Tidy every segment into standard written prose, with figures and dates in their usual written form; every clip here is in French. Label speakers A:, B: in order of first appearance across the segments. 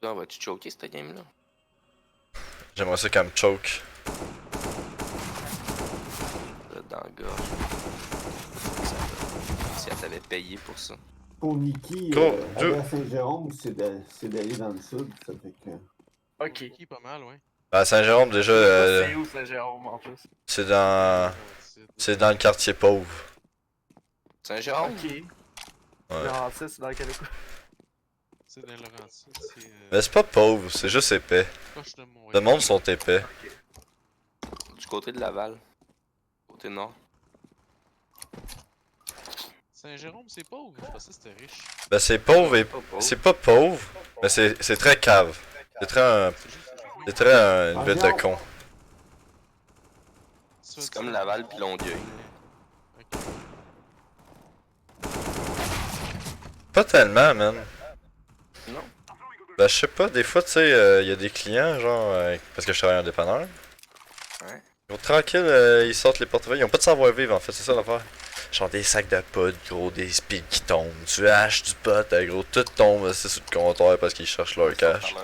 A: Là, on va-tu choker cette game-là?
B: J'aimerais ça qu'elle me choke.
A: Là, dans le gars. Si elle t'avait payé pour ça.
C: Pour Nikki,
B: Cool.
C: aller à Saint-Jérôme, c'est d'aller dans le sud. Ça fait que.
D: Ok.
E: Qui pas mal, ouais.
B: À Saint-Jérôme, déjà,
D: C'est où Saint-Jérôme en plus?
B: c'est dans le quartier pauvre.
A: Saint-Jérôme?
D: Ok.
B: Ouais.
D: Laurentides, c'est dans quel coin?
E: C'est dans Laurentides, c'est
B: Mais c'est pas pauvre, c'est juste épais.
E: proche de Montréal.
B: Le monde sont épais.
A: Du côté de Laval. Côté nord.
E: Saint-Jérôme, c'est pauvre. Je pensais que c'était riche.
B: Ben c'est pauvre et...
A: Pas pauvre.
B: C'est pas pauvre, mais c'est très cave. C'est très une ville de con.
A: C'est comme Laval pis Longueuil.
E: Ok.
B: Pas tellement, man.
A: Non.
B: Ben je sais pas, des fois, tu sais, y a des clients, genre, parce que je travaille en dépanneur.
A: Ouais.
B: Ils vont tranquille, ils sortent les portefeuilles, ils ont pas de savoir-vivre en fait, c'est ça l'affaire. Genre des sacs de pot, gros, des speeds qui tombent. Tu haches du pot, gros, tout tombe c'est sur le comptoir parce qu'ils cherchent leur cash.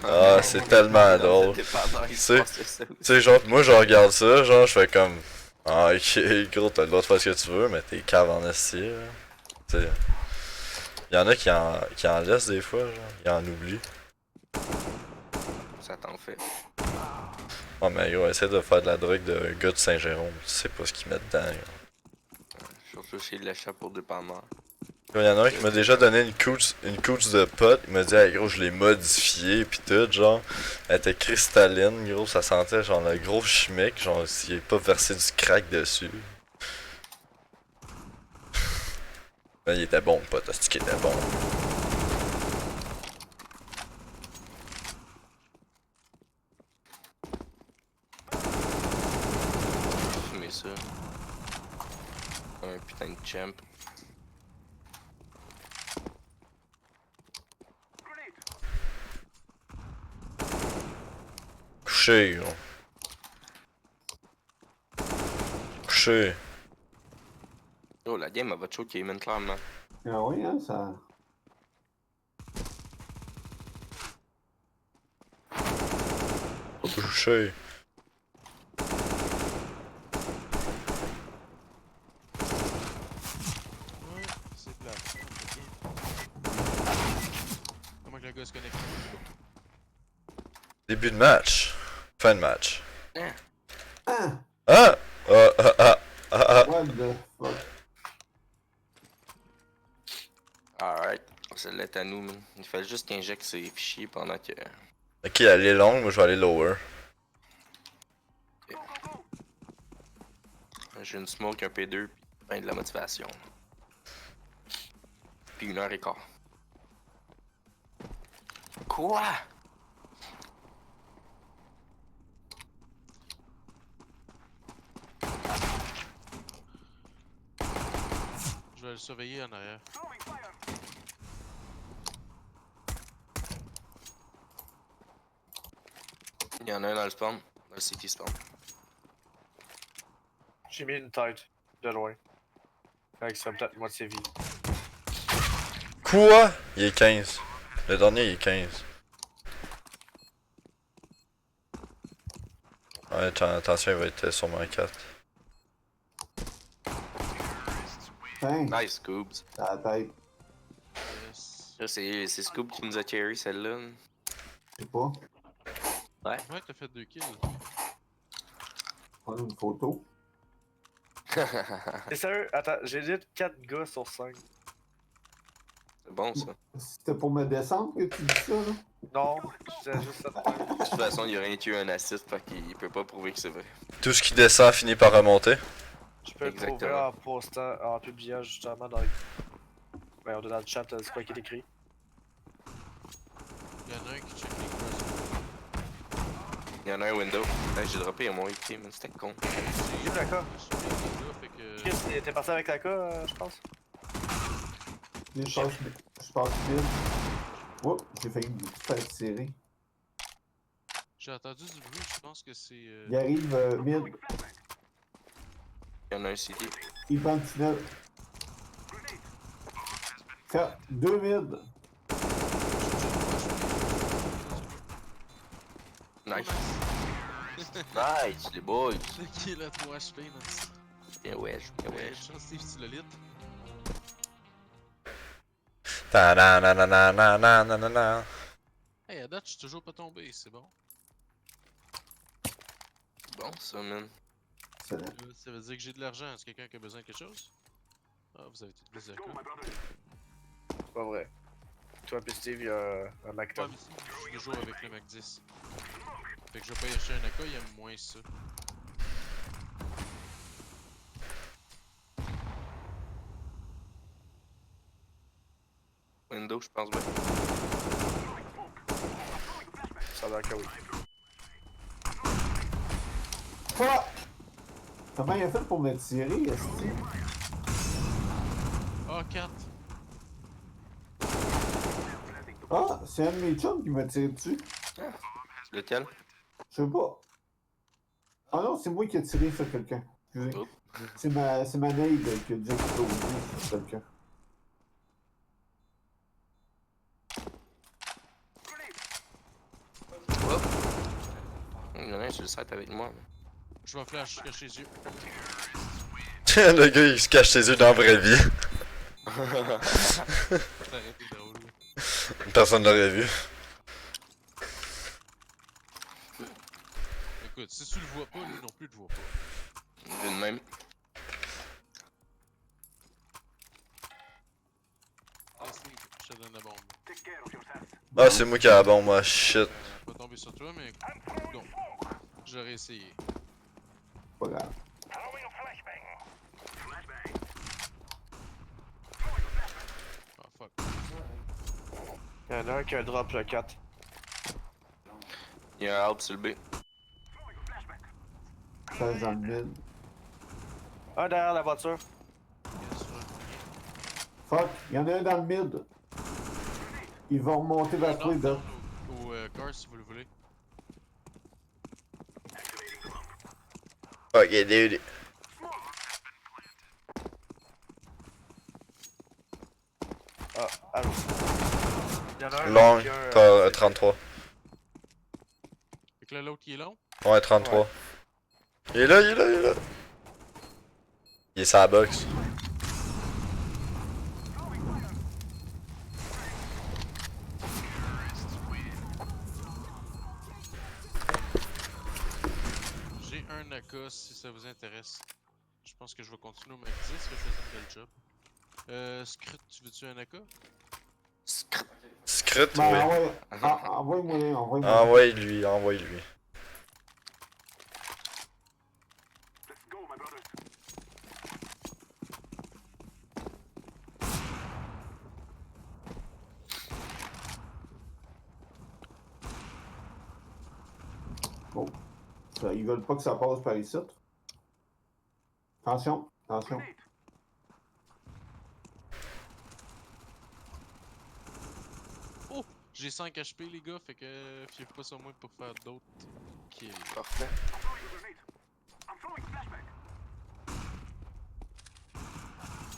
B: Ah, c'est tellement drôle. Tu sais, genre, moi je regarde ça, genre, je fais comme. Ah, ok, gros, t'as le droit de faire ce que tu veux, mais t'es cave en esti, là. Tu sais. Y'en a qui en laissent des fois, genre, ils en oublient.
A: Ça t'en fait.
B: Oh, mais gros, essaie de faire de la drogue de gars de Saint-Jérôme, tu sais pas ce qu'ils mettent dedans, gros.
A: Surtout chez l'achat pour dépanneur.
B: Il y en a un qui m'a déjà donné une couche de pot. Il m'a dit, hey, gros, je l'ai modifié pis tout, genre. Elle était cristalline, gros, ça sentait genre le gros chimique, genre s'il est pas versé du crack dessus. Mais il était bon, le pot, c'est qu'il était bon.
A: Fumer ça. Un putain de champ.
B: Couché, gros. Couché.
A: Oh, la game, elle va te choquer, man, clairement.
C: Ah oui, hein, ça.
B: Couché.
E: Ouais, c'est plat. Comment que le gars se connecte?
B: Début de match. Fin de match.
C: Ah!
B: Ah! Ah! Ah! Ah!
C: What the fuck?
A: Alright. Celle-là est à nous, man. Il fallait juste qu'il injecte ses fichiers pendant que.
B: Ok, elle est longue, moi je vais aller lower.
A: J'ai une smoke, un P2, pis ben de la motivation. Puis 1h15. Quoi?
E: Je vais le surveiller en arrière.
A: Il y en a un dans le spawn. Dans le city spawn.
D: J'ai mis une tête de loin. Fait que ça peut-être moitié vie.
B: Quoi? Il est 15. Le dernier il est 15. Ouais, attention, il va être sûrement 4.
C: Tiens,
A: Nice, Scoobs.
C: à la tête.
E: Yes.
A: Là, c'est Scoob qui nous a carry celle-là.
C: Je sais pas.
E: Ouais, t'as fait 2 kills.
C: Prendre une photo.
D: T'es sérieux? Attends, j'ai dit 4 gars sur 5.
A: C'est bon, ça.
C: C'était pour me descendre que tu dis ça, là?
D: Non, j'ai juste ça.
A: De toute façon, il a rien tué un assist, fait qu'il peut pas prouver que c'est vrai.
B: Tout ce qui descend finit par remonter.
D: Je peux le prouver
A: Exactement.
D: en postant, en publiant justement dans le... Ouais, dans le chat, c'est quoi qui est écrit.
E: Il y en a un qui check les gars.
A: Il y en a un window. Hey, j'ai droppé un mon IP, man, c'était con.
D: J'ai eu la cas.
E: Je surveille les gars, fait que.
D: Chris, t'es parti avec la cas, je pense?
C: Je passe vite. Oh, j'ai failli me faire tirer.
E: J'ai entendu du bruit, je pense que c'est.
C: Il arrive mid.
A: Il y en a un city.
C: Il prend le tunnel. Faire 2 mid.
A: Nice.
E: Max.
A: Nice, les boys.
E: Qui est le 3 HP, Max?
A: Bien wesh, bien
E: Ouais,
A: wesh.
E: chance, Steve, tu l'as lit.
B: Ta-na-na-na-na-na-na-na-na.
E: Hey, à date, je suis toujours pas tombé, c'est bon.
A: Bon, ça, man.
C: Excellent.
E: Ça veut dire que j'ai de l'argent. Est-ce quelqu'un qui a besoin de quelque chose? Ah, vous avez tous des accords.
D: C'est pas vrai. Toi pis Steve, il y a un Mac
E: Pas
D: 10.
E: ici, je suis toujours avec le Mac 10. Fait que je vais pas y acheter un AK, il aime moins ça.
A: Windows, je pense bien.
D: Ça a l'air que oui.
C: Ah! Comment il a fait pour me tirer, est-ce
E: Ah, 4!
C: Ah, c'est un de mes chums qui m'a tiré dessus.
A: Lequel?
C: Je sais pas. Ah non, c'est moi qui ai tiré sur quelqu'un. Excusez.
A: Oh.
C: C'est ma nade qui a déjà explosé sur quelqu'un.
A: Il y en a un sur le site avec moi.
E: Je vais flash, cache les yeux.
B: Le gars, il se cache ses yeux dans la vraie vie.
E: Ça aurait été drôle.
B: Personne l'aurait vu.
E: Écoute, si tu le vois pas, lui non plus le voit pas.
A: Vu de même.
E: Ah, Steve, je te donne la bombe.
B: Ah, c'est moi qui ai la bombe, moi, shit.
E: Pas tomber sur toi, mais non. J'aurais essayé.
C: Pas grave.
E: Ah, fuck.
D: Il y en a un qui a un drop le 4.
A: Il y a un help sur le B.
C: Ça, dans le mid.
D: Un derrière la voiture.
E: Bien sûr.
C: Fuck, il y en a un dans le mid. Ils vont remonter vers toi, Doc.
E: Ou car si vous le voulez.
B: Ok, dude.
D: Ah, allô. Il y en a un
B: Long,
D: qui a un,
B: t'as 33.
E: Fait que là, l'autre qui est long.
B: Ouais, 33.
D: Ouais.
B: Il est là, il est là, il est là. Il est sur la box.
E: J'ai un AK si ça vous intéresse. Je pense que je vais continuer au Mac 10, que je faisais un bel job. Scrut, tu veux-tu un AK?
B: Script,
C: Ben,
B: oui.
C: envoie-moi les, envoie-moi.
B: Envoie-lui, envoie-lui.
C: Bon. Ça, ils veulent pas que ça passe par ici. Attention, attention.
E: Oh! J'ai 5 HP les gars, fait que fiez pas sur moi pour faire d'autres kills.
A: Parfait.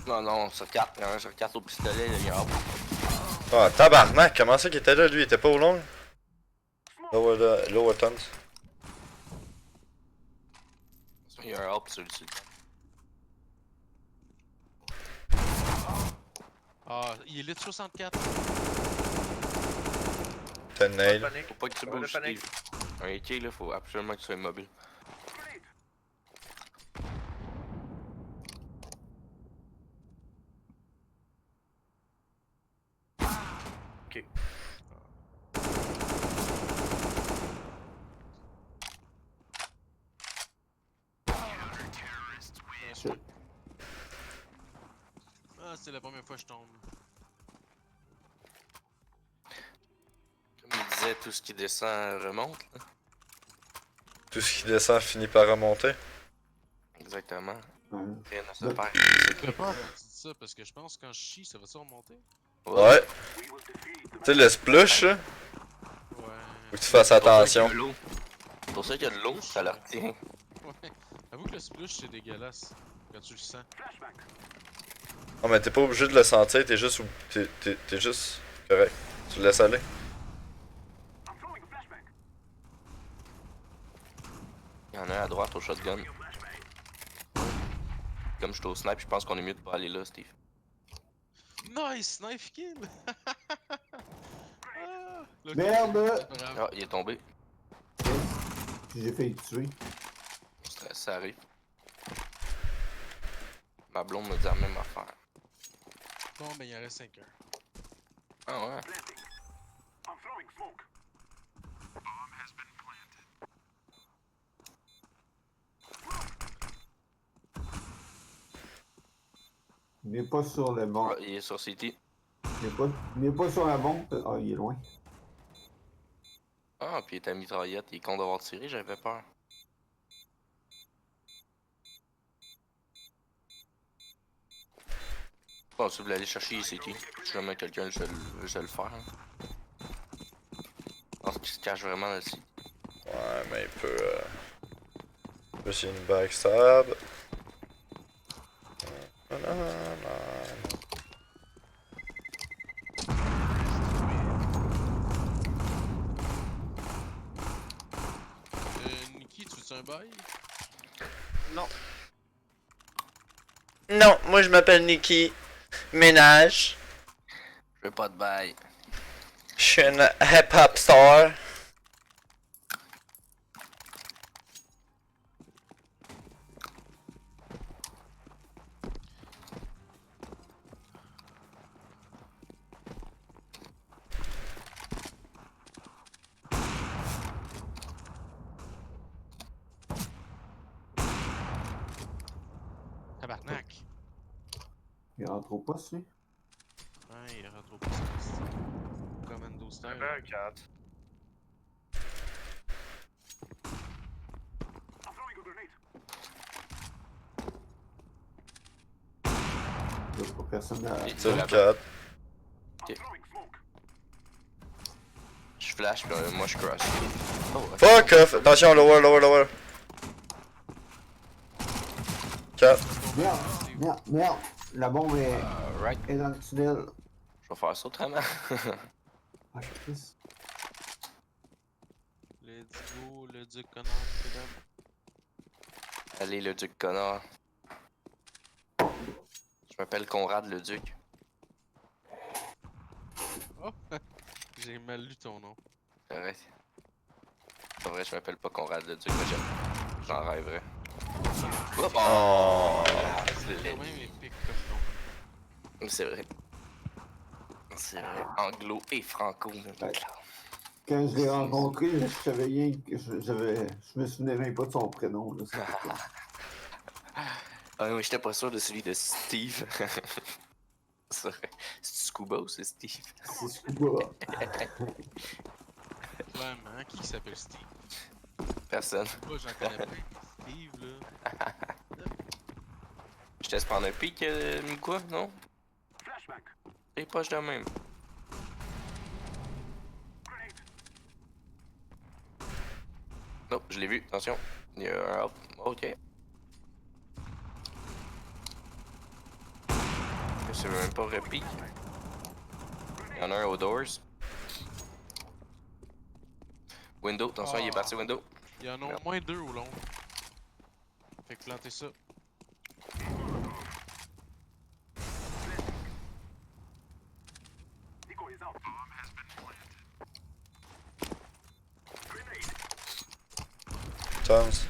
A: Non, non, sur 4. Il y en a un sur 4 au pistolet, là, il y a un help.
B: Ah, tabarnak, comment ça qu'il était là, lui? Il était pas au long? Lower tons.
A: Il y a un help sur le dessus.
E: Ah, il est lit 64.
B: T'as une nail.
D: panique.
A: Faut pas que tu
D: Ouais,
A: bouges,
D: le panique.
A: Steve. Un AK, là, faut absolument que tu sois immobile.
D: Ok.
C: Shit.
E: Ah, c'est la première fois que je tombe.
A: Comme il disait, tout ce qui descend remonte. Là.
B: Tout ce qui descend finit par remonter.
A: Exactement.
C: Ouais.
A: Rien à se faire.
E: J'ai peur quand tu dis ça parce que je pense que quand je chie, ça va-tu remonter?
B: Ouais. Tu sais, le splush, là,
E: Ouais.
B: faut que tu fasses attention.
A: C'est pour ça qu'il y a de l'eau, ça leur tient.
E: Ouais. Avoue que le splush c'est dégueulasse quand tu le sens.
B: Non, mais t'es pas obligé de le sentir, t'es juste. T'es juste correct. Tu le laisses aller.
A: Il y en a un à droite au shotgun. Comme je suis au snipe, je pense qu'on est mieux de pas aller là, Steve.
E: Nice, knife kill! Ah, le
C: Merde!
E: bravo.
A: Ah, il est tombé.
C: Puis j'ai failli le tuer.
A: Ça arrive. Ma blonde me dit la même affaire.
E: Bon, ben il en reste 5 heures.
A: Ah ouais?
C: Il n'est pas sur le
A: Ah,
C: bon.
A: il est sur City.
C: Il n'est pas sur la bombe. Ah, il est loin.
A: Ah, puis il est à mitraillette, il est con d'avoir tiré, j'avais peur. Bon, si vous voulez aller chercher City, si jamais quelqu'un je vais le faire. Hein. Je pense qu'il se cache vraiment là-dessus.
B: Ouais, mais il peut. Peut essayer une backstab.
E: Nikki, tu veux-tu un bail?
D: Non.
B: Non, moi je m'appelle Nikki. Ménage.
A: Je veux pas de bail.
B: Je suis une hip-hop star.
E: Tabarnak!
C: Il rentre au poste, lui.
E: Ouais, il rentre au poste. Commando style.
D: J'avais un 4.
C: Il n'y a pas personne à.
A: Il
B: C'est
A: tire
B: une
A: là-bas.
B: 4.
A: Je flash, puis moi je crush. Oh, ok.
B: Fuck off! Attention, lower, lower, lower. 4.
C: Merde! Merde! Merde! La bombe
A: Alright,
C: est dans le tunnel.
A: je vais faire ça autrement.
C: Ah, je pisse.
E: Let's go, le duc connard, mesdames.
A: Allez, le duc connard. Je m'appelle Conrad le duc.
E: Oh! J'ai mal lu ton nom.
A: C'est vrai. C'est vrai, je m'appelle pas Conrad le duc, mais j'en rêverais. Oh,
B: Oh.
E: C'est quand même épique comme nom.
A: C'est vrai. C'est vrai. Anglo et franco.
C: Ouais. Quand je l'ai rencontré, je savais rien que je me souvenais même pas de son prénom. Là,
A: Ah oui, j'étais pas sûr de celui de Steve. C'est vrai. C'est Scuba ou c'est Steve?
C: c'est Scuba.
E: Clairement, qui s'appelle Steve?
A: Personne.
E: Moi, j'en connais pas. Steve, là.
A: Je te laisse prendre un pic, quoi, non? C'est proche de même. Non, je l'ai vu, attention. Il y a un up. Ok. Je veux même pas repique. Il y en a un aux doors. Window, attention, il est parti window.
E: Il y en a au moins 2 au long. Fait que plantez ça.
B: Tons.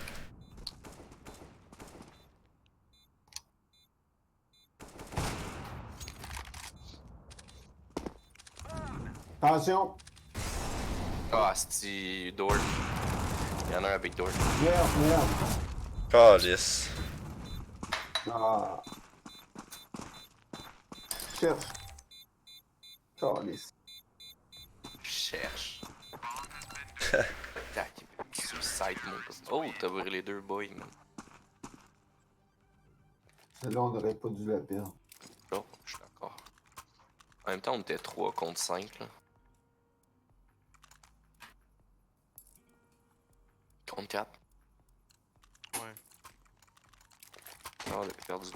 C: Attention!
A: Ah, c'est door. Il y en a un à big door.
C: Merde, merde!
B: Calice.
C: Ah! Cherche! Calice.
A: Cherche. Tac, suicide mode. Oh, t'as ouvert les deux boys, man.
C: Celle-là, on n'aurait pas dû la perdre.
A: Oh, je suis d'accord. En même temps, on était 3 contre 5, là. Contre 4.
E: Ouais.
A: Ah, on a perdu.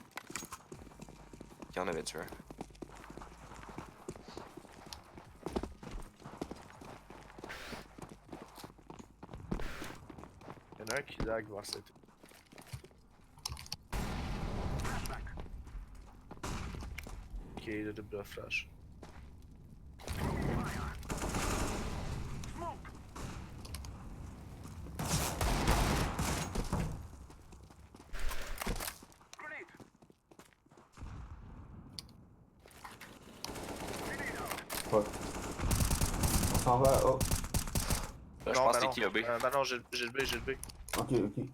A: Qui en avait tué un?
D: Il y en a un qui lag vers cette. Ok, le double flash.
C: Fuck. On s'en va. Oh.
A: Je pense que c'est qui a B.
D: Bah non, j'ai le B, j'ai le B.
C: Ok, ok.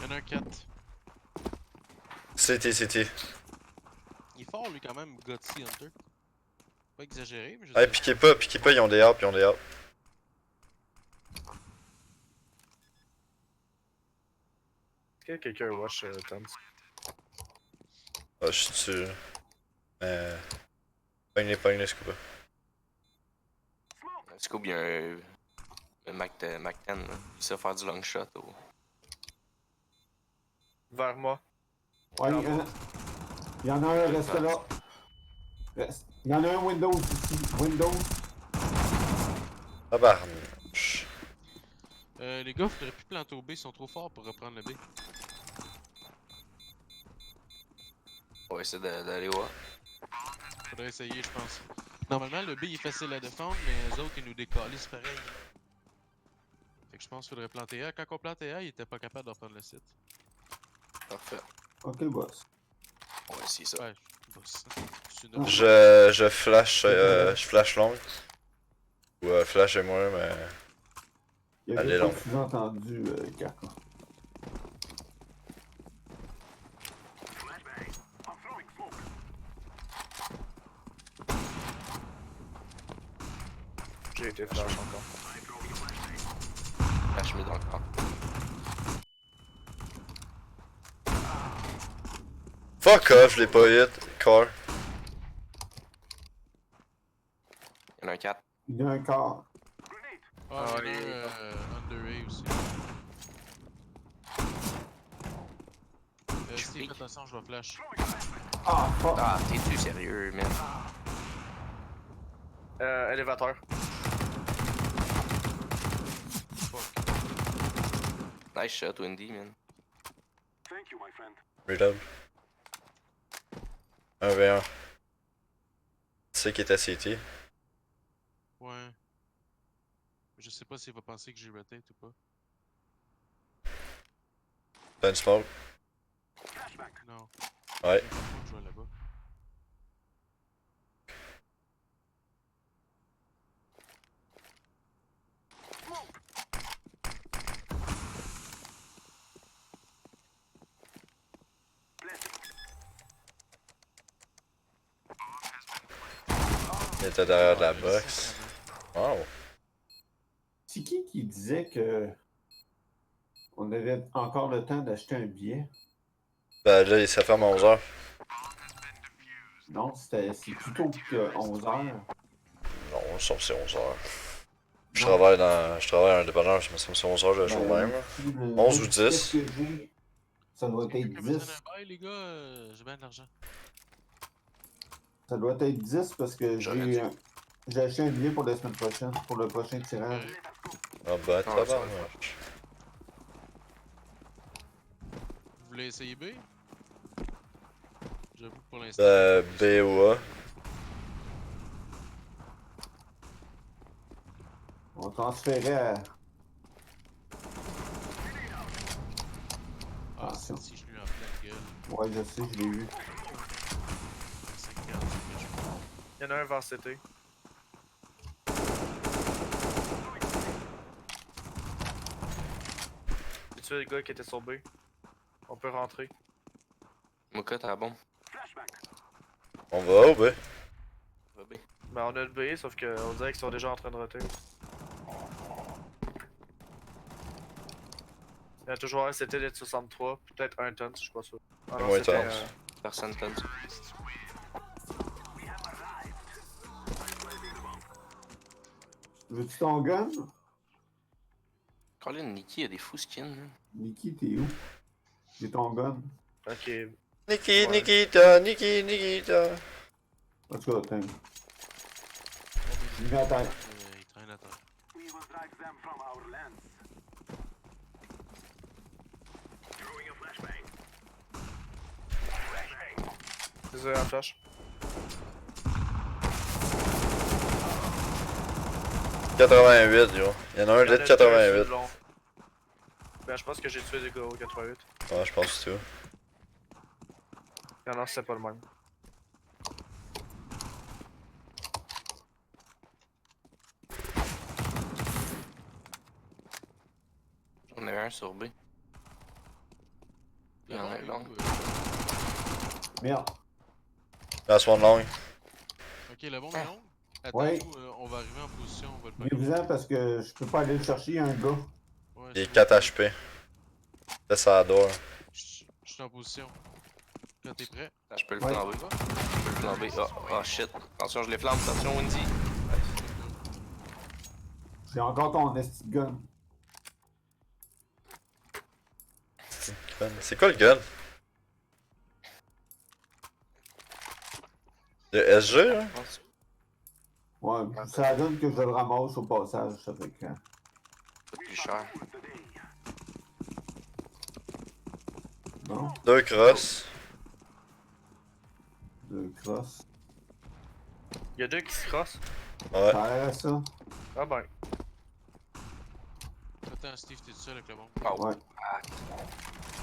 E: Y'en a un 4.
B: CT.
E: Il est fort lui quand même, Gutsy Hunter. Pas exagéré, mais je
B: Hey,
E: sais
B: piquez pas, ils ont des harps,
D: Est-ce que quelqu'un watch Tom?
B: Ah, je suis dessus. Pogne, Scuba.
A: Scoop, il y a un Mac 10, là. Il sait faire du long shot. Ou...
D: Vers moi.
C: Ouais, il y en a un, reste là. Il y en a un Windows ici. Windows.
B: Tabarnouche.
E: Les gars, faudrait plus planter au B, ils sont trop forts pour reprendre le B.
A: On va essayer d'aller voir.
E: Faudrait essayer, je pense. Normalement, le B il est facile à défendre, mais eux autres ils nous décalissent pareil. Fait que je pense qu'il faudrait planter A. Quand on plantait A, il était pas capable de reprendre le site.
A: Parfait.
C: Ok, boss.
A: On va essayer ça.
E: Ouais, boss. C'est une
B: Je flash long. Ou flash et moi, mais.
C: Il y
B: Allez,
C: avait pas
B: long.
C: de sous-entendu, Kaka.
D: J'ai été flash encore.
A: Flash mid encore.
B: Fuck off, je l'ai pas hit. Car.
A: Il y en a un 4.
C: Il y a un quart.
E: Ah, il y en a
D: il est
E: un Under A aussi. Steve, fais attention, je vais flash.
C: Ah, fuck.
A: Ah, t'es-tu sérieux, man?
D: Élévateur.
E: Fuck.
A: Nice shot, Wendy, man.
B: Reload. 1v1. Tu sais qui était CT?
E: Ouais. Je sais pas s'il va penser que j'ai rotate ou pas.
B: T'as une smoke?
E: Non.
B: Ouais.
E: Je vais là-bas.
B: Il était derrière la box. Wow.
C: C'est qui disait que on avait encore le temps d'acheter un billet?
B: Ben là, ça ferme à 11h.
C: Non, c'est plutôt que 11h.
B: Non, sauf que c'est 11h. Je travaille en indépendant, mais ça me semble 11h le jour même. 11 ou 10.
C: Ça doit être
E: Quelqu'un me donne
C: 10.
E: un bail, les gars, j'ai bien de l'argent.
C: Ça doit être 10 parce que j'ai acheté un billet pour la semaine prochaine, pour le prochain tirage.
B: Ah bah,
A: Ah, ça va
B: tabarnak.
E: Vous voulez essayer B? J'avoue que pour l'instant.
B: B ou A.
C: On transférait à...
E: Ah,
C: attention.
E: si je lui en pleine gueule.
C: Ouais, je sais, je l'ai vu.
E: C'est 4, je crois.
D: Il y en a un vers CT. J'ai tué le gars qui était sur B. On peut rentrer.
A: Moka, t'as la bombe.
B: On va au B.
A: Va B.
D: Ben on a le B, sauf qu'on dirait qu'ils sont déjà en train de roter. Il y a toujours un CT de 63, peut-être un tonne, je suis pas sûr. Ah non,
B: Moins
D: c'était,
B: tonne.
A: Personne t'en dit.
C: Veux-tu ton gun?
A: Colin, Nikki a des fous skins, man.
C: Niki, t'es où? J'ai ton gun.
D: Ok.
B: Nikki,
D: Ouais.
B: Nikita.
C: En tout cas, attends.
E: Il
C: Il met à terre.
E: Il traîne à terre.
D: Désolé, un flash.
B: 88, yo. Y'en a un lit 88.
D: Ben, je pense que j'ai tué des gars au 88.
B: Ouais, je pense que c'est tout.
D: Non, c'est pas le même.
A: J'en avais un sur B. Il y en a un long.
C: Merde.
B: Last one long.
E: Ok, le bon est long. Attends,
C: Ouais.
E: nous, on va arriver en position, on va le
C: Viens-vous-en parce que je peux pas aller le chercher, il y a un gars.
E: Ouais,
B: Il est
E: c'est
B: 4
E: bon.
B: HP. Là, ça door.
E: Je suis en position. Quand t'es prêt.
A: Je peux le
C: Ouais.
A: flamber. Je peux le flamber. Oh shit. Attention, je les flambe. Attention, Wendy.
C: J'ai encore ton esti de gun.
B: C'est quoi le gun? Le SG, là?
C: Ouais, ça donne que je le ramasse au passage, ça fait que...
A: C'est plus cher.
C: Non,
B: 2 cross.
C: 2 crosses.
D: Y'a deux qui se crossent.
B: Ouais.
C: Ça a l'air ça.
D: Ah ben.
E: Attends, Steve, t'es tout seul avec le bon.
A: Oh.
C: Ouais.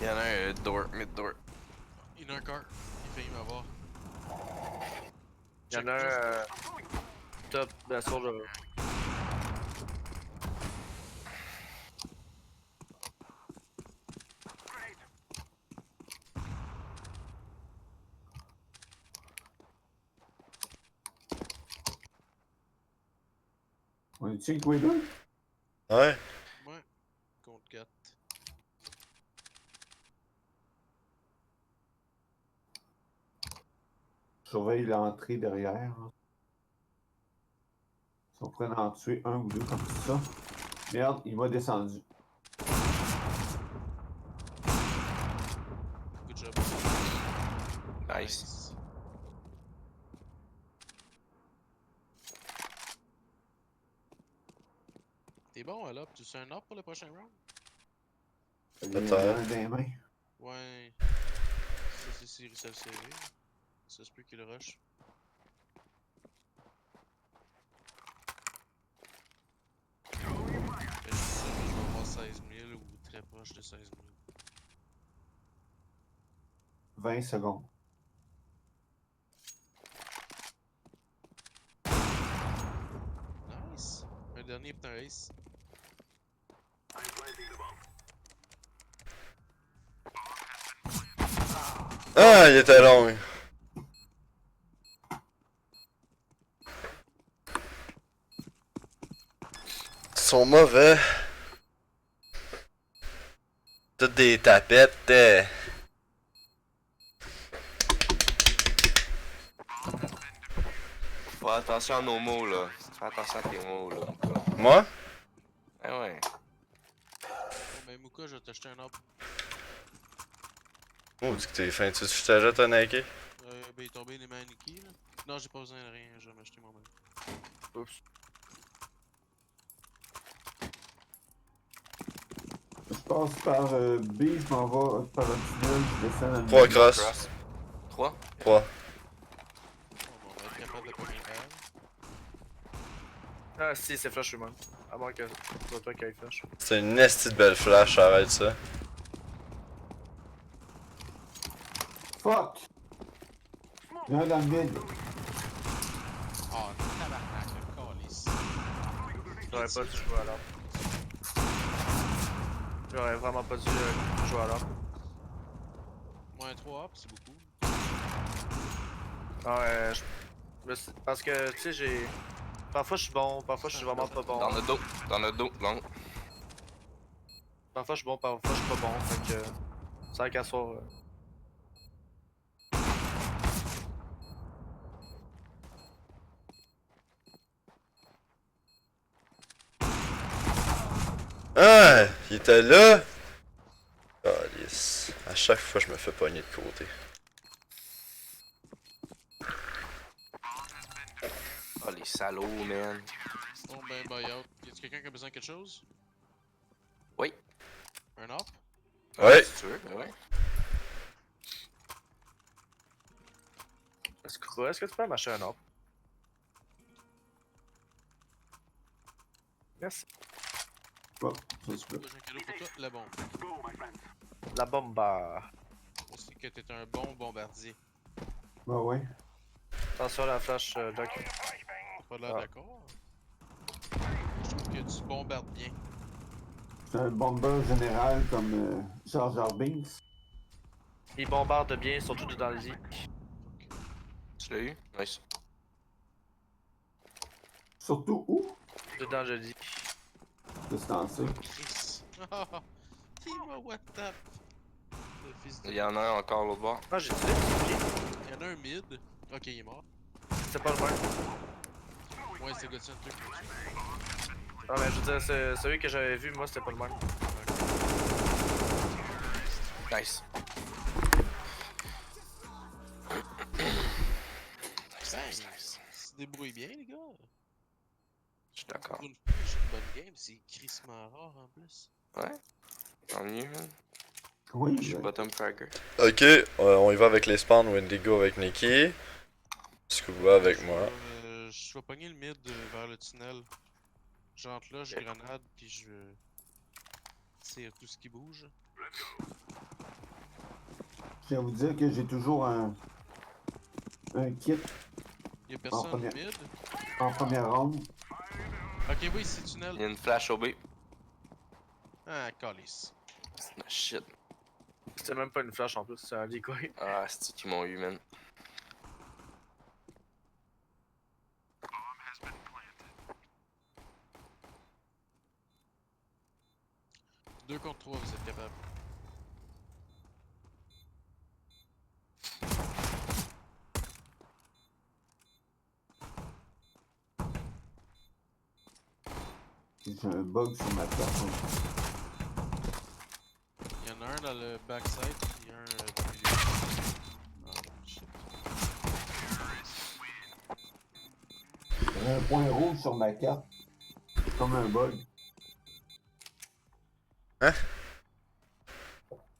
A: Il y en a un door, mid-door.
E: Il y en a un car. Il faillit m'avoir.
D: Y'en a un top, bien sûr, je...
C: On est chill tous les deux?
B: Ouais.
E: Ouais. Contre 4.
C: Je surveille l'entrée derrière. Hein. Si on pourrait en tuer un ou deux comme ça. Merde, il m'a descendu.
E: Good job.
A: Nice.
E: T'es bon, là? Tu sais un up pour le prochain round?
C: Il y en a
B: Peut-être.
C: un dans les mains.
E: Ouais. Ça, c'est s'il réussit à le serrer. Ça se peut qu'il rush. Je suis sûr que je vais avoir 16 000 ou très proche de 16 000.
C: 20 secondes.
E: Nice! Un dernier pour un ace.
B: Ah, il était long. Ils sont mauvais. Toutes des tapettes.
A: Fais attention à nos mots là. Fais attention à tes mots là.
B: Moi?
A: Eh ouais.
E: Oh, ben Mouka, je vais t'acheter un up.
B: Oh, dis que t'es fin. Tu t'ajoutes un AK?
E: Ben il est tombé des maniquis là. Non, j'ai pas besoin de rien, je vais m'acheter moi-même.
D: Oups.
C: Je passe par B, je m'en vais par le tunnel, je descends dans le
B: 3
C: milieu.
B: cross.
A: 3.
B: 3.
E: Bon, on va être capable de pas bien faire.
D: Ah si, c'est flash lui-même. À moins que ce soit toi qui aille flash.
B: C'est une esti de belle flash, arrête ça.
C: Fuck! Il y en a un dans le mid.
E: Ah, tabarnak, le calice.
D: J'aurais pas dû jouer à l'arbre. J'aurais vraiment pas dû jouer à l'arbre.
E: Moins 3 up, c'est beaucoup.
D: Non, parce que, tu sais, j'ai... Parfois je suis bon, parfois je suis vraiment pas bon.
A: Dans le dos. Dans le dos. Long.
D: Parfois je suis bon, parfois je suis pas bon, fait que... C'est vrai qu'à soir...
B: Ah, il était là. Calice. À chaque fois, je me fais pogner de côté.
A: Oh les salauds, man.
E: Bon ben, buyout. Y'a-tu quelqu'un qui a besoin de quelque chose?
A: Oui.
E: Un op?
B: Ouais.
A: Si tu veux, ben ouais.
D: Est-ce que tu peux m'acheter un autre? Merci.
C: Bon, ça
E: J'ai
C: se peut.
E: un cadeau pour toi, la bombe.
D: La bomba.
E: Aussi que t'es un bon bombardier.
C: Bah ouais.
D: Attention à la flash, Doc.
E: T'as pas l'air
D: Ah.
E: d'accord? Je trouve que tu bombardes bien.
C: C'est un bomber général comme Jar Jar Binks.
D: Il bombarde bien, surtout dans les îles.
A: Tu l'as eu? Nice.
C: Surtout où?
D: Dedans, je dis.
C: De ce temps-ci.
E: Chris. Il m'a what up. Le fils de...
A: Il y en a un encore l'autre bord.
D: Ah, j'ai tué, c'est bien.
E: Il y en a un mid. Ok, il est mort.
D: C'est pas le même.
E: Ouais, c'est God Center qui l'a tué.
D: Ah, mais je veux dire, c'est celui que j'avais vu, moi, c'était pas le même.
A: Nice.
E: Hey, il se débrouille bien, les gars.
A: Je suis d'accord.
E: Pour une fois, j'ai une bonne game. C'est crissement rare en plus.
A: Ouais. Tant mieux, man.
C: Oui,
A: Je suis
C: ben,
A: bottom fragger.
B: Ok, on y va avec les spawns. Wendigo avec Nikki. Scuba avec moi.
E: Je vais pogner le mid vers le tunnel. J'entre là, je grenade, puis je tire tout ce qui bouge.
C: je tiens à vous dire que j'ai toujours un kit
E: Y'a personne
C: première.
E: mid.
C: en première ronde.
E: Ok, oui, c'est
A: Il y
E: tunnel.
A: a une flash au B.
E: Ah, calice.
A: Shit.
D: C'était même pas une flash en plus, c'est un decoy.
A: Ah, c'est qu'ils m'ont eu, man.
E: Deux contre 3, vous êtes capable.
C: J'ai un bug sur ma plateforme.
E: Il y en a un dans le backside, puis un dans le milieu. Ah, shit.
C: J'ai un point rouge sur ma carte. C'est comme un bug.
B: Hein?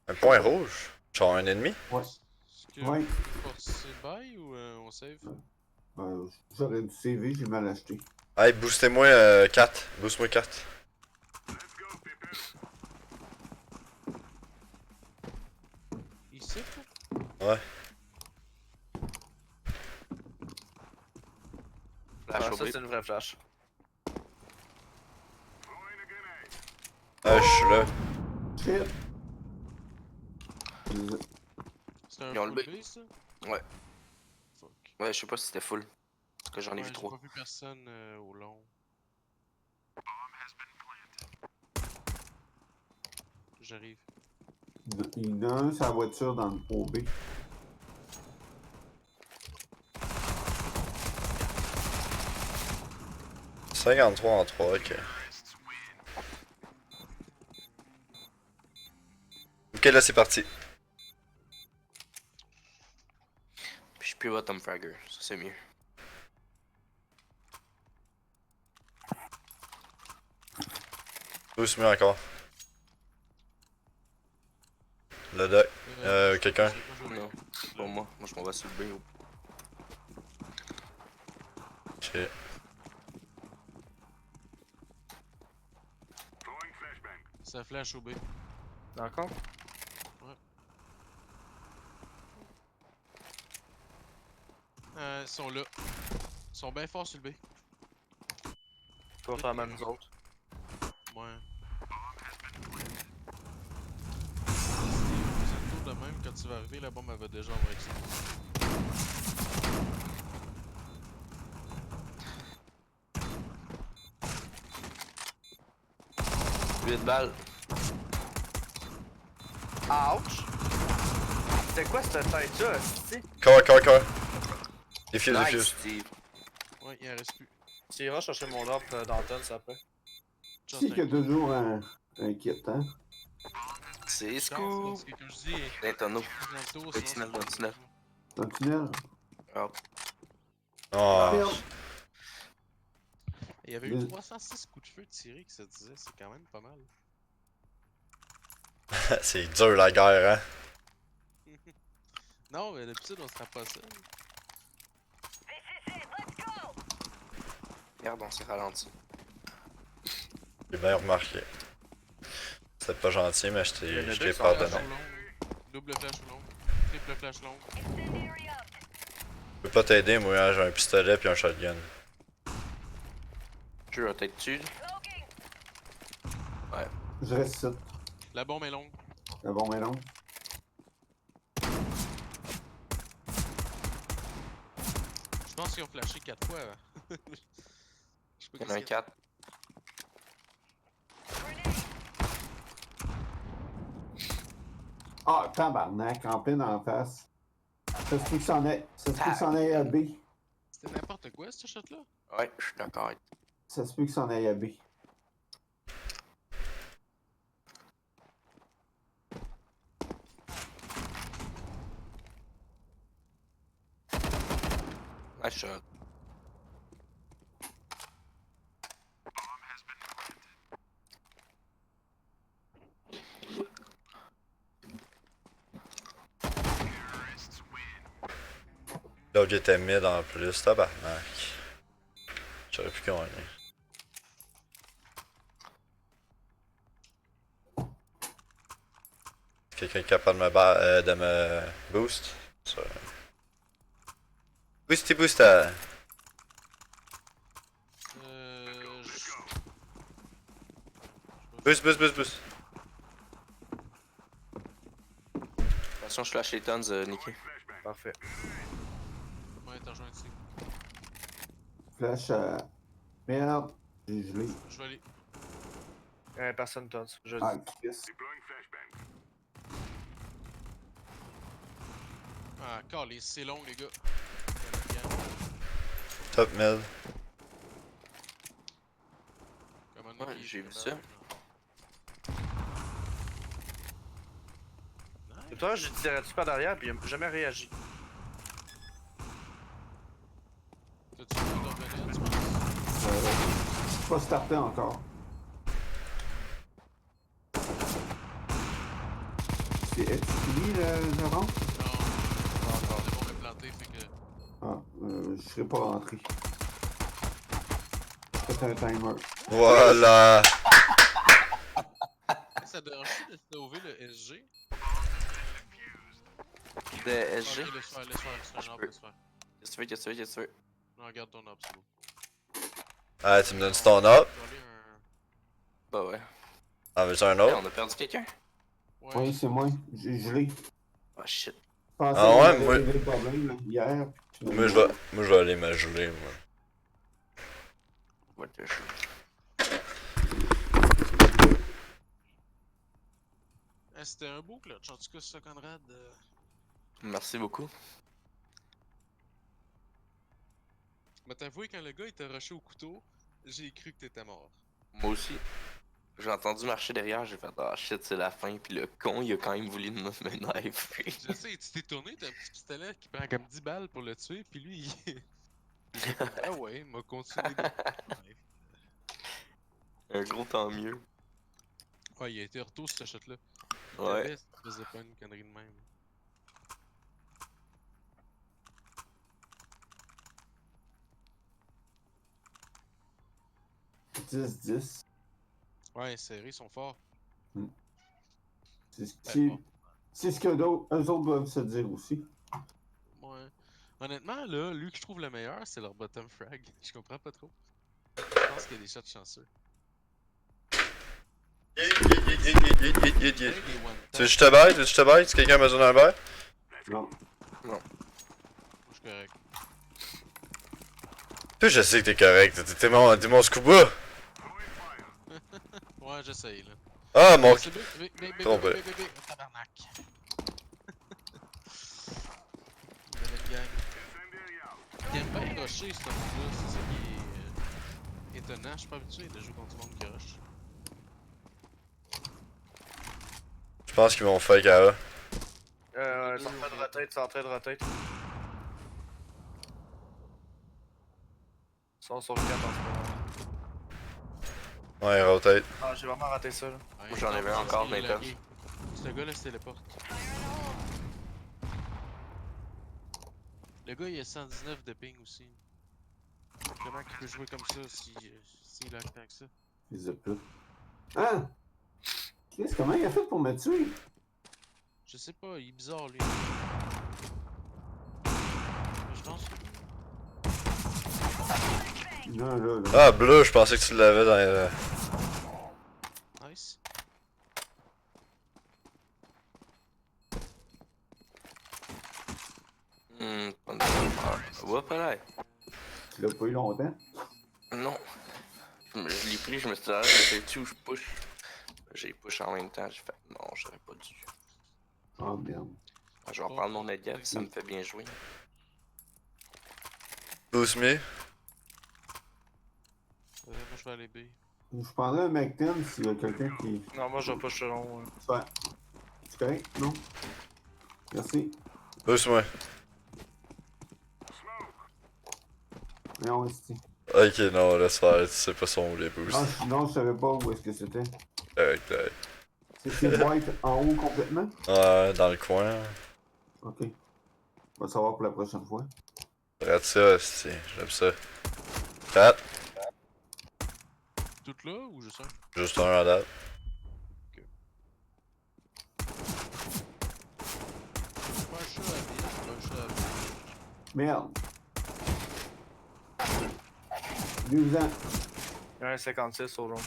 B: Un point rouge? Genre un ennemi?
C: Ouais.
E: Est-ce que
C: Ouais.
E: forcer buy ou on save?
C: J'aurais du CV, j'ai mal acheté.
B: Hey, boostez-moi 4. Boost-moi 4.
E: Ici,
B: Ouais.
A: Flash
D: Ah,
A: au
D: ça,
A: B.
D: c'est une vraie flash.
B: Ah, je suis là.
C: Shit!
E: c'est un
A: Ils ont le
E: full
A: B.
E: B, ça?
A: Ouais.
E: Fuck.
A: Ouais, je sais pas si c'était full. Parce que j'en ai
E: Ouais,
A: vu
E: j'ai
A: 3.
E: pas vu personne au long. J'arrive.
C: Il y en a un sur la voiture dans le OB.
B: « 53 en 3, ok. Ok, là c'est parti.
A: Puis je suis plus bottom fragger. Ça, c'est mieux.
B: Boost-moi encore. Le doc. Quelqu'un.
E: je sais pas jouer.
A: Non, c'est pas moi. Moi, je m'en vais sur le B.
B: Ok.
E: Ça flash au B.
D: Encore?
E: Ils sont là. Ils sont bien forts sur le B.
D: Faut faire même nous autres.
E: Ouais. C'est un tour de même, quand tu vas arriver, la bombe elle va déjà avoir explosé.
A: 8 balles.
D: Ouch! C'est quoi cette tête-là, tu
B: Corps. Défuse,
A: Nice,
B: défuse.
A: Steve.
E: Ouais, il en reste plus.
D: Tu iras chercher mon drop dans le tonne, ça après.
C: Tu sais qu'il y a toujours un kit, hein?
A: C'est
E: C'est
A: scoop.
E: ce que je dis.
A: Dans le tonneau.
E: Dans le tour,
A: Oui,
E: sinon
A: tunnel, dans le tunnel.
C: Dans le tunnel.
A: Ah,
B: Oh.
C: Merde.
E: Il y avait eu
C: Le-
E: 306 coups de feu tirés qui se disaient, c'est quand même pas mal.
B: C'est dur la guerre, hein.
E: Non, mais d'habitude on sera pas ça.
A: Merde, on s'est ralenti.
B: J'ai bien remarqué. C'est pas gentil, mais je
D: Il y en a
B: je
D: deux
B: t'ai
D: qui sont
B: pardonné.
E: Flash long, double flash long, triple flash long.
B: Je peux pas t'aider, moi, hein, j'ai un pistolet puis un shotgun.
A: Tu vas tête dessus.
C: Je reste ici.
E: La bombe est longue.
C: Le bon mélange.
E: Je pense qu'ils ont flashé 4 fois. Je sais pas
A: Il y en a un
E: qu'est-ce qu'il y a.
A: 4.
C: Ah, tabarnak, en plein en face. Ça se peut que c'en ait. Ça se peut que c'en ait à B.
E: C'était n'importe quoi ce shot là.
A: Ouais, je suis d'accord avec toi.
C: Ça se peut que c'en ait à B.
A: Nice shot.
B: L'autre était mid en plus, tabarnak. J'aurais pu gagner. Quelqu'un est capable de me boost? Ça. Boosty booster! Boost, boost, boost, boost!
A: Attention, je flash les tons, Nicky.
D: Parfait.
E: Ouais, t'as rejoint ici.
C: Flash merde. J'ai gelé.
E: Je vais aller.
D: Personne tons. Je
C: Ah,
D: dis.
C: Chris.
E: Ah, calé, c'est long les gars.
B: Top mid.
E: Comment
A: Ouais, j'ai vu ça.
D: Et toi, j'ai dit d'arrêter pas derrière, puis il a jamais réagi.
E: T'as-tu vu de revenir, tu penses?
C: C'est pas starté encore. C'est fini le rang?
E: Non, pas encore. Les bombes est planté, fait que.
C: Ah, je serai pas rentré. C'est un timer.
B: Voilà!
E: Ça dérange-tu de sauver le SG?
A: De SG.
E: Ok, laisse faire, c'est un arbre, laisse faire.
A: Qu'est-ce que tu veux, qu'est-ce que tu veux, qu'est-ce que tu veux?
E: Non, regarde ton arbre, c'est beau.
B: Ah, tu me donnes ton up?
E: Je vais aller un.
A: Bah ouais.
B: Ah, veux-tu un
A: Hey,
B: autre?
A: on a perdu quelqu'un?
E: Ouais,
C: Oui, c'est moi. J'ai gelé.
A: Oh shit.
C: Je pensais
B: Ah
C: qu'on
B: ouais,
C: avait
B: moi-
C: réglé le problème là, hier.
B: Moi, je vais aller me geler, moi.
A: What the shit.
E: Ah, c'était un beau clutch, en tout cas, ça, Conrad.
A: Merci beaucoup.
E: Mais t'avouer, quand le gars il t'a rushé au couteau, j'ai cru que t'étais mort.
A: Moi aussi. J'ai entendu marcher derrière, j'ai fait ah shit, c'est la fin, puis le con il a quand même voulu me knife.
E: Je sais, tu t'es tourné, t'as un petit pistolet qui prend comme 10 balles pour le tuer, puis lui, il... Ah ouais, il m'a continué de...
A: Un gros tant mieux.
E: Ouais, il a été retour ce shot-là. Il
A: Ouais.
E: avait, il faisait pas une connerie de même.
C: « 10-10.
E: Ouais, serré, ils sont forts.
C: C'est ce
E: Ben,
C: qui-
E: bon.
C: c'est ce que eux autres doivent se dire aussi.
E: Ouais. Honnêtement, là, lui que je trouve le meilleur, c'est leur bottom frag. Je comprends pas trop. Je pense qu'il y a des shots chanceux.
B: Tu
E: Hey, des one
B: veux que je te baille? Tu veux que je te baille? Si quelqu'un a besoin d'un bail?
C: Non.
E: Moi, je suis correct.
B: Puis je sais que t'es correct, t'es mon scuba!
E: Ouais, j'essaye, là.
B: Ah, mon...
E: C'est
B: Trompé.
E: Tabarnak. Belle gang. Il aime bien rusher, ce move-là. C'est ça qui est étonnant. Je suis pas habitué de jouer contre du monde qui rush.
B: Je pense qu'ils vont fake à eux.
D: C'est en train de rotate, c'est en train de rotate. Ils sont sur 4 en ce moment.
B: Ouais, rotate.
D: Ah, j'ai vraiment raté ça là.
E: Ouais,
A: Moi, j'en
E: non,
A: avais
E: mais
A: encore,
E: c'est
A: mais
E: lagué. Ce gars-là se téléporte. Le gars, il a 119 de ping aussi. Comment qu'il peut jouer comme ça s'il a tant que ça?
C: Fils de pute. Hein? Qu'est-ce comment il a fait pour me tuer?
E: Je sais pas, il est bizarre lui. Mais je pense que...
C: Là, là, là.
B: Ah, bleu, je pensais que tu l'avais dans les...
E: Nice.
A: Pas de affaire. Whoop, là.
C: Tu l'as pas eu longtemps?
A: Non. Je l'ai pris, je me suis dit, ah, je sais tu où je push. J'ai push en même temps, j'ai fait, non, j'aurais pas dû.
C: Oh merde.
A: Je vais reprendre mon Edgard, ça me fait bien jouer.
B: Boost me.
E: Moi je vais aller B.
C: Je prendrais un McTen s'il y a quelqu'un qui.
D: Non, moi je vais pas long.
C: Ouais. C'est correct? Non? Merci.
B: Boost moi.
C: Non, c'est.
B: Ok, non, laisse faire, tu sais pas son les boosts.
C: Non, je savais pas où est-ce que c'était.
B: Correct, correct.
C: C'est white en haut complètement?
B: Ouais, dans le coin.
C: Ok. On va savoir pour la prochaine fois.
B: Regarde ça, c'est, j'aime ça. 4,
E: Tout là ou juste un?
B: juste un à date.
E: Pas un chat à B, pas un chat à B.
C: Merde. 12 ans.
D: Il y a un 56 au long.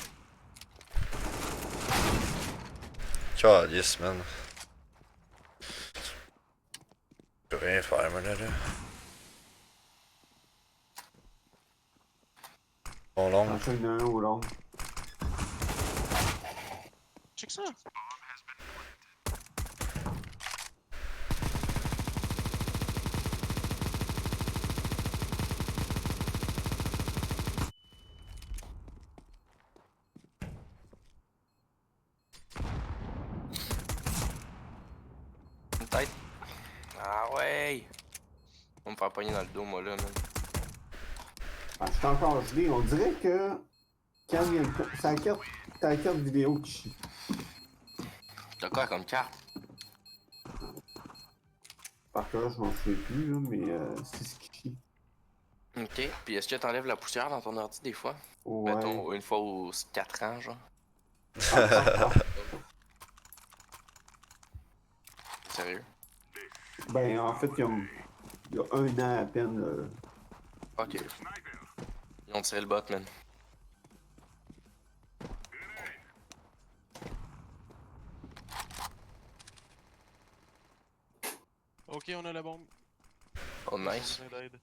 B: Calice, man. Je peux rien faire, moi, là. Bon, long.
C: Enchaîne un au long.
E: Check ça!
A: Une tête. Ah ouais! On va me faire pogner dans le dos, moi, là, man.
C: Ah, je suis encore gelé. On dirait que. Quand il y a une. C'est la carte vidéo qui chie.
A: T'as quoi comme carte?
C: Par cœur, je m'en souviens plus, là, mais c'est ce qui chie.
A: Ok. Puis est-ce que t'enlèves la poussière dans ton ordi des fois?
C: Ouais.
A: Mettons, une fois aux 4 ans, genre. Sérieux?
C: Ben, en fait, il y a un an à peine.
A: Ok. Ils ont tiré le bot, man.
E: Ok, on a la bombe.
A: Oh, nice.
E: On a besoin d'aide.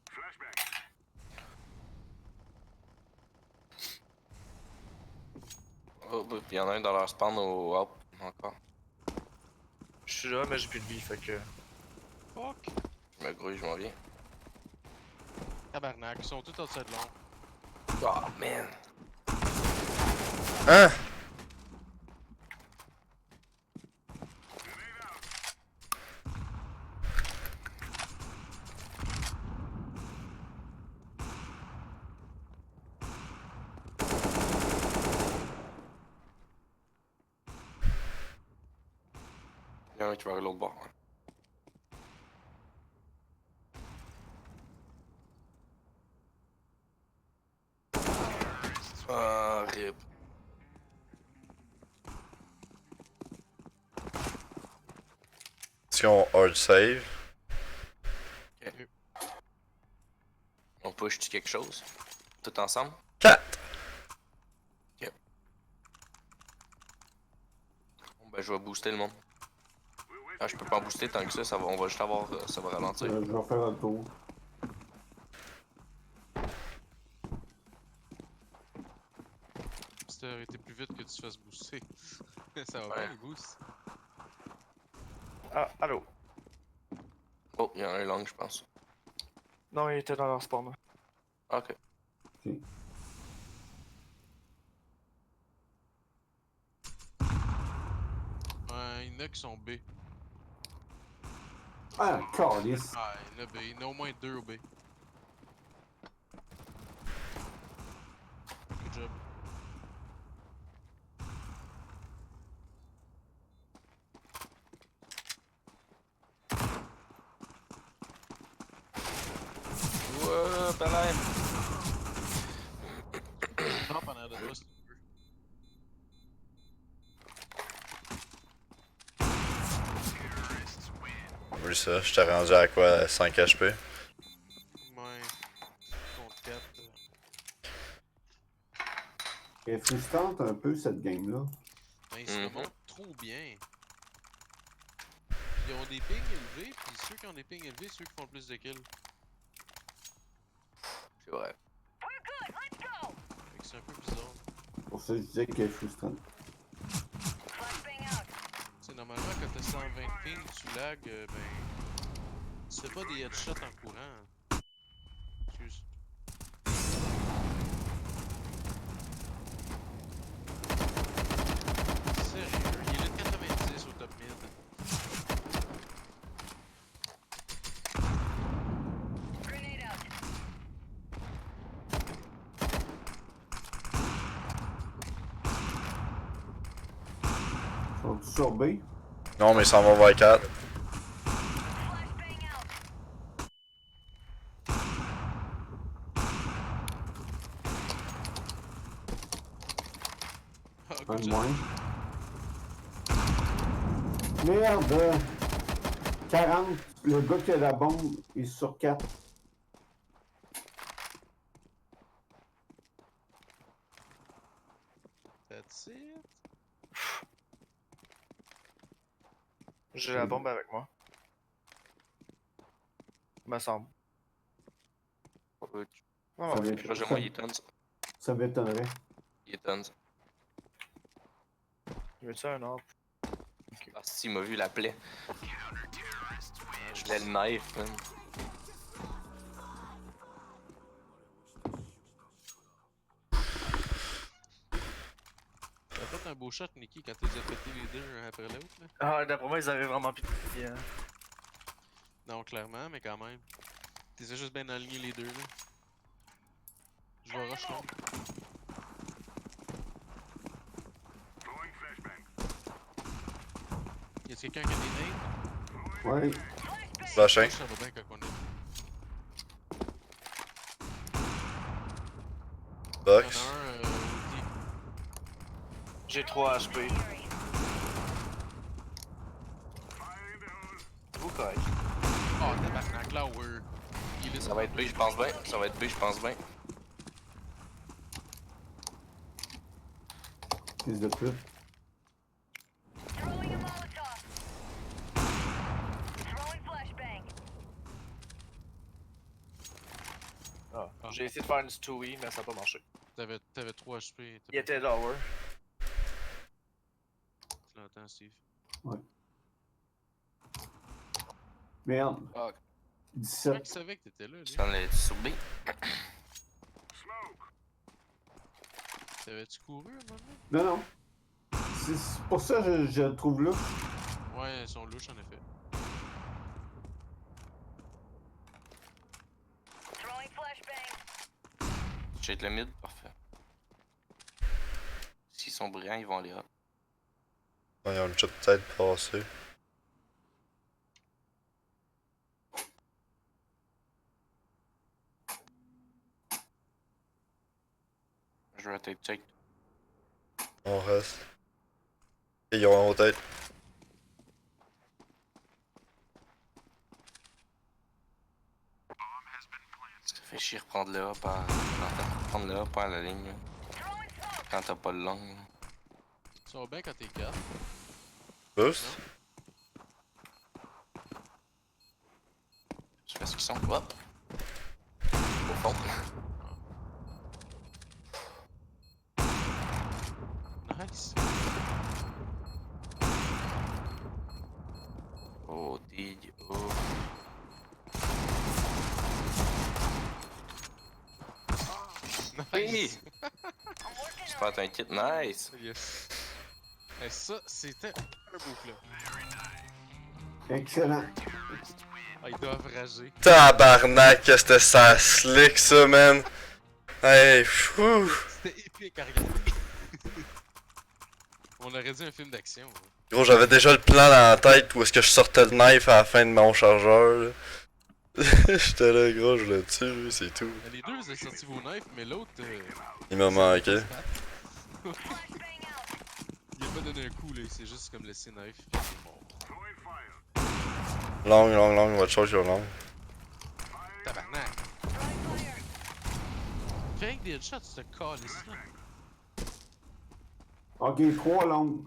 A: Oh, bah, il y en a un dans leur spawn au hop, encore.
D: Je suis là, mais j'ai plus de vie, fait que.
E: Fuck!
A: Je me grouille, je m'en viens.
E: Tabarnak, ils sont tous outside long.
A: Oh, man.
B: Hein?
A: Il y en a un qui va à l'autre bord. Ouais. Ah, rip.
B: Est-ce qu'ils ont hard save?
A: On push-tu quelque chose? Tout ensemble?
B: 4!
A: Ok. Bon, ben, je vais booster le monde. Ah, je peux pas en booster tant que ça va, on va juste avoir, ça va ralentir.
C: Je vais faire un tour.
E: Si t'aurais été plus vite que tu te fasses booster. Ça va
A: Ouais.
E: bien les boosts.
D: Ah, allô?
A: Oh, il y en a un long, je pense.
D: Non, il était dans leur spawn.
A: Ok.
E: Ouais, il y en a qui sont B.
C: Ah, calice.
E: Ah, il y en a B. Il y en a au moins 2 au B. Good job.
A: reste alive.
E: Non, pendant de toi, si tu veux.
B: Oui, ça, j'étais rendu à quoi, 5 HP?
E: Ouais. Contre 4.
C: Elle est frustrante un peu cette game-là.
E: Ben, ils se remontent trop bien. Ils ont des pings élevés, puis ceux qui ont des pings élevés, ceux qui font le plus de kills.
A: C'est vrai.
E: Fait que c'est un peu bizarre.
C: Pour ça, je disais qu'elle est frustrante.
E: C'est normalement quand t'as 120 ping, tu lag, ben. Tu fais pas des headshots en courant. Excuse. Sérieux, il est de 90 au top mid.
C: Sont-ils sur B?
B: Non, mais il s'en va vers 4.
E: Ah,
C: Un
E: good
C: de
E: job.
C: moins. Merde! 40, le gars qui a la bombe est sur 4.
E: That's it.
D: J'ai la bombe avec moi. Me semble.
A: Ouais,
D: Ah,
C: Ça
D: ouais.
C: m'étonne-
A: moi, il est tons.
C: ça m'étonnerait.
A: Il est tons.
D: Veux-tu un arbre?
A: Ah, si, il m'a vu la plaie. Je voulais le knife, man.
E: T'as fait un beau shot, Nicky, quand t'es déjà pété les deux un après l'autre, là.
D: Ah, d'après moi, ils avaient vraiment plus de vie, hein.
E: Non, clairement, mais quand même. T'es juste bien aligné les deux, là. Je vais rush long. Y'a quelqu'un qui a des nades?
C: Ouais.
B: Flashing.
E: Ça va bien quand on est.
B: Box.
E: Y'en a un, ulti.
D: J'ai 3 HP. Vous correct.
E: Oh, tabarnak, là, ouais. Il est
A: Ça va être B, je pense bien. Ça va être B, je pense bien.
C: Fils de pute.
D: Ah.
E: Ah.
D: J'ai essayé de faire une Stewie, mais ça a pas marché.
E: T'avais 3 HP.
D: Il était lower.
E: Tu l'entends, Steve.
C: Merde.
A: Ah,
E: Comment
C: 17.
E: tu savais que t'étais là, lui?
A: tu t'en es sur B?
E: T'avais-tu couru, à un moment donné?
C: Non, non. C'est pour ça que je le trouve là.
E: Ouais, ils sont louches, en effet.
A: Check le mid, parfait. S'ils sont brillants, ils vont aller up.
B: Ils ont déjà peut-être passé.
A: Je vais peut-être check.
B: On reste. Et ils ont en tête.
A: Ça fait chier reprendre le up à... Prendre le up à la ligne. Là. Quand t'as pas le long. Là.
E: Ça va bien quand t'es 4.
B: Boost.
A: Je fais ce qu'ils sont. Hop! Au fond.
E: Nice.
A: Oh, dig. Oh.
E: Nice.
A: Tu perds un kit, nice!
E: Yes. Et ça, c'était un beau club.
C: Excellent.
E: Ah, ils doivent rager.
B: Tabarnak, que c'était ça slick ça, man. Hey, fou.
E: C'était épique à regarder. On aurait dit un film d'action. Hein.
B: Gros, j'avais déjà le plan dans la tête où est-ce que je sortais le knife à la fin de mon chargeur. Là. J'étais là, gros, je le tue, lui, c'est tout.
E: Les deux, vous avez sorti vos knives, mais l'autre.
B: Il m'a manqué.
E: Il a pas donné un coup, là, il s'est juste comme laissé knife, puis il est mort.
B: Long, watch out your long.
E: Tabarnak! Fais avec des headshots, ce calice-là.
C: Ok, 3 longues.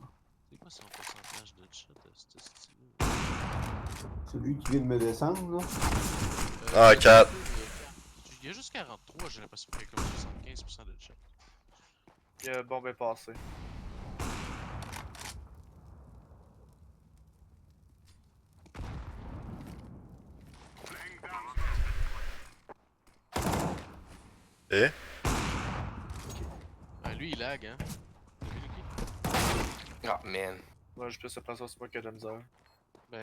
E: C'est quoi son pourcentage de headshot de ce style-là?
C: Celui qui vient de me descendre, là.
B: Ah, 4.
E: Il y a juste 43, j'ai l'impression qu'il y a comme 75% de headshot.
D: Il y a bombe est passé.
B: Eh?
E: Ah, lui, il lag, hein. T'as vu, Lucky?
A: Ah, man.
D: Moi, j'ai plus l'impression que c'est moi qui ai de la misère.
E: Ben.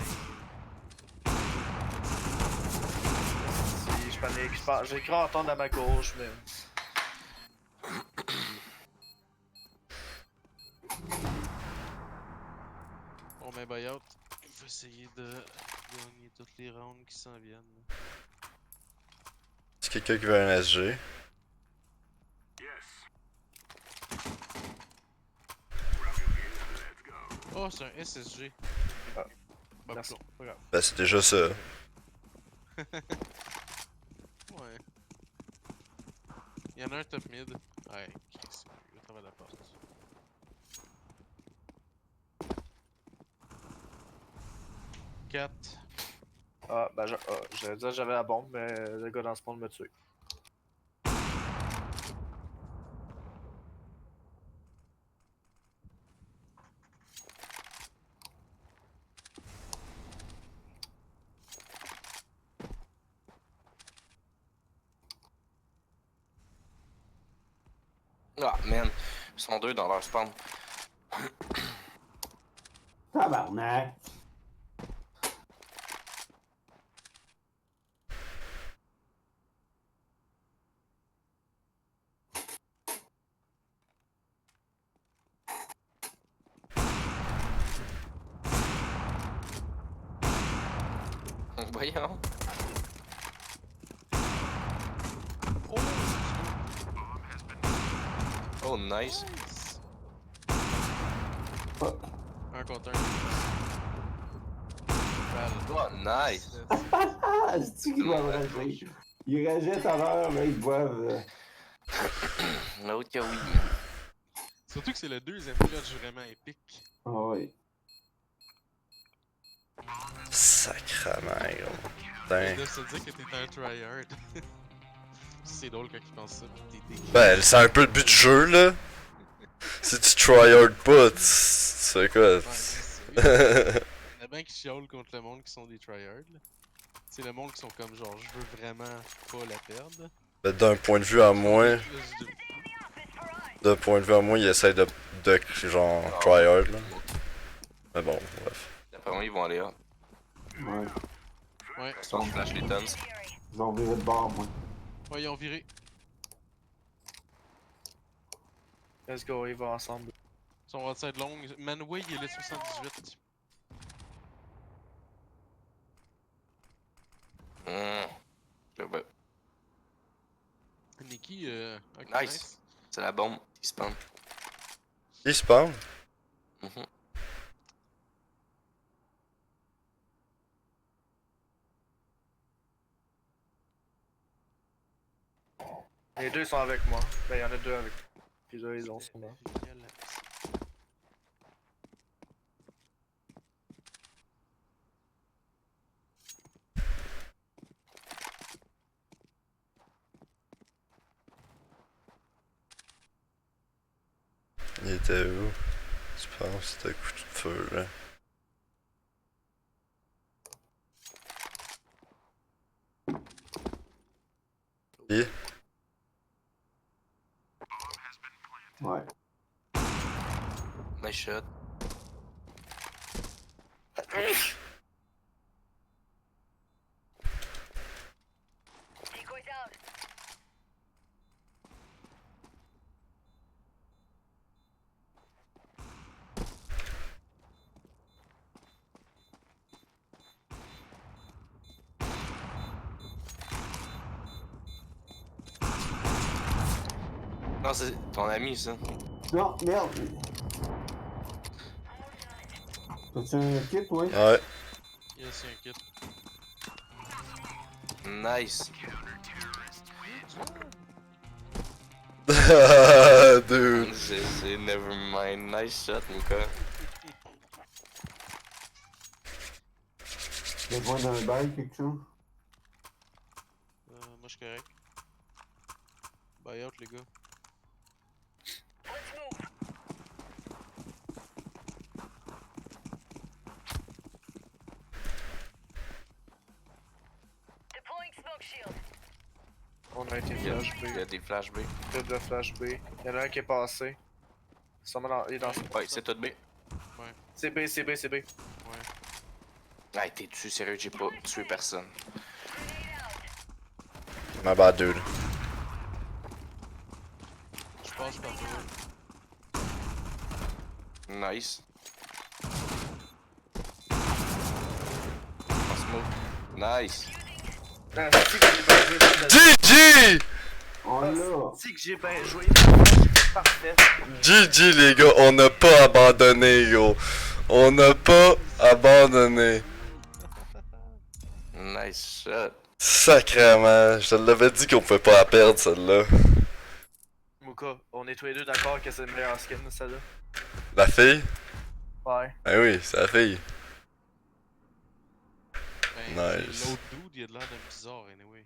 D: Si je panique, j'ai cru entendre à ma gauche, mais.
E: Bon, ben, buyout. Il faut essayer de gagner toutes les rounds qui s'en viennent.
B: Est-ce quelqu'un qui veut un SG?
E: Oh, c'est un SSG.
D: Ah,
E: Bah,
D: merci.
E: bon, pas grave.
B: Ben, c'est déjà ça.
E: Ouais. Il y en a un top mid. Ouais, Chris, il va travers la porte. Quatre.
D: Ah, ben, j'allais dire que j'avais la bombe, mais le gars dans le spawn me tue.
A: Ah, man. Ils sont deux dans leur spawn.
C: Tabarnak.
A: Voyons.
E: Oh!
A: Oh, nice.
E: Nice!
C: Fuck.
E: Un contre un. Balle.
A: Oh, nice.
C: Ah, c'est-tu qu'ils doivent rager? Ils rageaient tout à l'heure, là, ils doivent.
A: L'autre que oui.
E: Surtout que c'est le deuxième clutch vraiment épique.
C: Ah ouais.
B: Sacrement, gros.
E: Ils
B: Putain.
E: doivent se dire que t'es un tryhard. C'est drôle quand ils pensent ça, pis t'es dégueu.
B: Ben, c'est un peu le but du jeu, là. Si tu tryhard pas, tu sais quoi.
E: Ouais, c'est ça. Il y en a bien qui chiolent contre le monde qui sont des tryhards. C'est le monde qui sont comme genre, je veux vraiment pas la perdre.
B: Ben, d'un point de vue à moi, il essaie de genre, tryhard, là. Mais bon, bref.
A: D'après moi, ils vont aller là.
C: Ouais.
E: Ouais,
A: Soit je flash les tons.
C: Ils vont virer de bord, moi.
E: ouais, ils ont viré.
D: Let's go, ils vont ensemble.
E: Ils sont outside long. Manway, il est le 78.
A: Je vois.
E: Nikki, ok,
A: Nice. C'est la bombe. Il spawn.
B: Il spawn?
A: Mhm.
D: Les deux sont avec moi. Ben, il y en a deux avec moi. Puis là, ils ont son nom.
B: Il était où? Je pense que c'était coup de feu, là. Et?
C: Ouais.
A: Nice shot. pense que c'est ton ami, ça.
C: Non, merde. T'as-tu un kit, ouais?
B: Ouais.
E: Yes, y'a un kit.
A: Nice.
B: Dude.
A: C'est never mind. Nice shot, Mika.
C: Besoin d'un bail, quelque chose?
E: Moi, je suis correct. Buyout, les gars.
D: On a été
A: Il y a,
D: flash B.
A: il y a des flash B.
D: Il y a deux flash B. Il y en a un qui est passé. Il est dans
A: Ouais, c'est tout B.
D: C'est B, c'est B, c'est B.
E: Ouais.
A: Ah, t'es-tu sérieux? J'ai pas tué personne.
B: My bad, dude.
E: Je passe par toi.
A: Nice. En smoke. Nice.
D: Ah, c'est que j'ai bien joué.
B: GG!
C: Oh là!
D: C'est que j'ai bien joué. Parfait.
B: GG les gars, on n'a pas abandonné, gros. On n'a pas abandonné.
A: Nice shot.
B: Sacrément, je te l'avais dit qu'on pouvait pas la perdre celle-là.
D: Muka, on est tous les deux d'accord que c'est le meilleur skin de celle-là.
B: La fille?
D: Ouais.
B: Ah oui, c'est la fille.
E: Ben,
B: Nice.
E: l'autre dude, il a de l'air d'un bizarre, anyway.